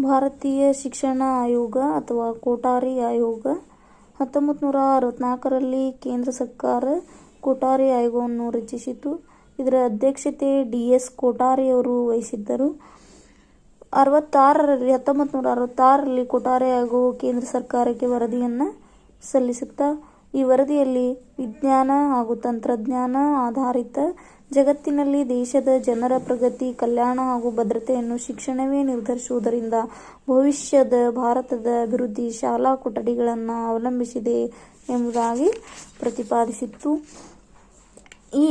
ಭಾರತೀಯ ಶಿಕ್ಷಣ ಆಯೋಗ ಅಥವಾ ಕೊಠಾರಿ ಆಯೋಗ 1964ರಲ್ಲಿ ಕೇಂದ್ರ ಸರ್ಕಾರ ಕೊಠಾರಿ ಆಯೋಗವನ್ನು ರಚಿಸಿತು. ಇದರ ಅಧ್ಯಕ್ಷತೆ DS ಕೊಠಾರಿ ಅವರು ವಹಿಸಿದ್ದರು. 1966ರಲ್ಲಿ ಕೊಠಾರಿ ಆಯೋಗವು ಕೇಂದ್ರ ಸರ್ಕಾರಕ್ಕೆ ವರದಿಯನ್ನು ಸಲ್ಲಿಸುತ್ತಾ ಈ ವರದಿಯಲ್ಲಿ ವಿಜ್ಞಾನ ಹಾಗೂ ತಂತ್ರಜ್ಞಾನ ಆಧಾರಿತ ಜಗತ್ತಿನಲ್ಲಿ ದೇಶದ ಜನರ ಪ್ರಗತಿ, ಕಲ್ಯಾಣ ಹಾಗೂ ಭದ್ರತೆಯನ್ನು ಶಿಕ್ಷಣವೇ ನಿರ್ಧರಿಸುವುದರಿಂದ ಭವಿಷ್ಯದ ಭಾರತದ ಅಭಿವೃದ್ಧಿ ಶಾಲಾ ಕೊಠಡಿಗಳನ್ನು ಅವಲಂಬಿಸಿದೆ ಎಂಬುದಾಗಿ ಪ್ರತಿಪಾದಿಸಿತ್ತು. ಈ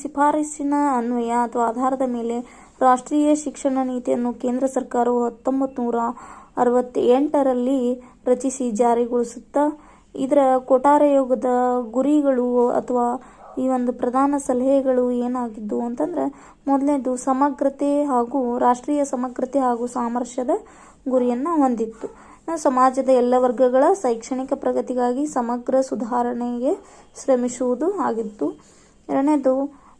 ಶಿಫಾರಸಿನ ಅನ್ವಯ ಅಥವಾ ಆಧಾರದ ಮೇಲೆ ರಾಷ್ಟ್ರೀಯ ಶಿಕ್ಷಣ ನೀತಿಯನ್ನು ಕೇಂದ್ರ ಸರ್ಕಾರವು 1968ರಲ್ಲಿ ರಚಿಸಿ ಜಾರಿಗೊಳಿಸುತ್ತಾ ಇದರ ಕೊಠಾರಿ ಆಯೋಗದ ಗುರಿಗಳು ಅಥವಾ ಈ ಒಂದು ಪ್ರಧಾನ ಸಲಹೆಗಳು ಏನಾಗಿದ್ದವು ಅಂತಂದ್ರೆ, ಮೊದಲನೇದು ರಾಷ್ಟ್ರೀಯ ಸಮಗ್ರತೆ ಹಾಗೂ ಸಾಮರಸ್ಯದ ಗುರಿಯನ್ನು ಹೊಂದಿತ್ತು. ಸಮಾಜದ ಎಲ್ಲ ವರ್ಗಗಳ ಶೈಕ್ಷಣಿಕ ಪ್ರಗತಿಗಾಗಿ ಸಮಗ್ರ ಸುಧಾರಣೆಗೆ ಶ್ರಮಿಸುವುದು ಆಗಿತ್ತು. ಎರಡನೇದು,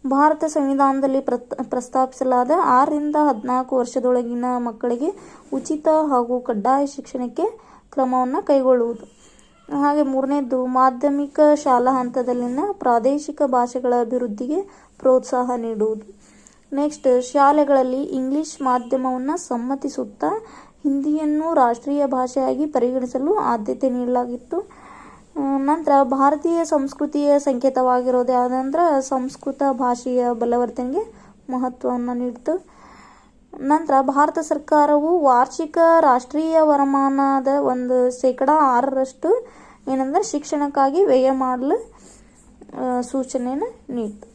ಭಾರತ ಸಂವಿಧಾನದಲ್ಲಿ ಪ್ರಸ್ತಾಪಿಸಲಾದ 6ರಿಂದ 14 ವರ್ಷದೊಳಗಿನ ಮಕ್ಕಳಿಗೆ ಉಚಿತ ಹಾಗೂ ಕಡ್ಡಾಯ ಶಿಕ್ಷಣಕ್ಕೆ ಕ್ರಮವನ್ನು ಕೈಗೊಳ್ಳುವುದು. ಹಾಗೆ ಮೂರನೇದು, ಮಾಧ್ಯಮಿಕ ಶಾಲಾ ಹಂತದಲ್ಲಿನ ಪ್ರಾದೇಶಿಕ ಭಾಷೆಗಳ ಅಭಿವೃದ್ಧಿಗೆ ಪ್ರೋತ್ಸಾಹ ನೀಡುವುದು. ನೆಕ್ಸ್ಟ್, ಶಾಲೆಗಳಲ್ಲಿ ಇಂಗ್ಲಿಷ್ ಮಾಧ್ಯಮವನ್ನು ಸಮ್ಮತಿಸುತ್ತಾ ಹಿಂದಿಯನ್ನು ರಾಷ್ಟ್ರೀಯ ಭಾಷೆಯಾಗಿ ಪರಿಗಣಿಸಲು ಆದ್ಯತೆ ನೀಡಲಾಗಿತ್ತು. ನಂತರ ಭಾರತೀಯ ಸಂಸ್ಕೃತಿಯ ಸಂಕೇತವಾಗಿರೋದು ಯಾವುದಂದ್ರೆ ಸಂಸ್ಕೃತ ಭಾಷೆಯ ಬಲವರ್ಧನೆಗೆ ಮಹತ್ವವನ್ನು ನೀಡಿತು. ನಂತರ ಭಾರತ ಸರ್ಕಾರವು ವಾರ್ಷಿಕ ರಾಷ್ಟ್ರೀಯ ವರಮಾನದ 6% ಏನಂದ್ರೆ ಶಿಕ್ಷಣಕ್ಕಾಗಿ ವ್ಯಯ ಮಾಡಲು ಸೂಚನೆಯನ್ನು ನೀಡಿತು.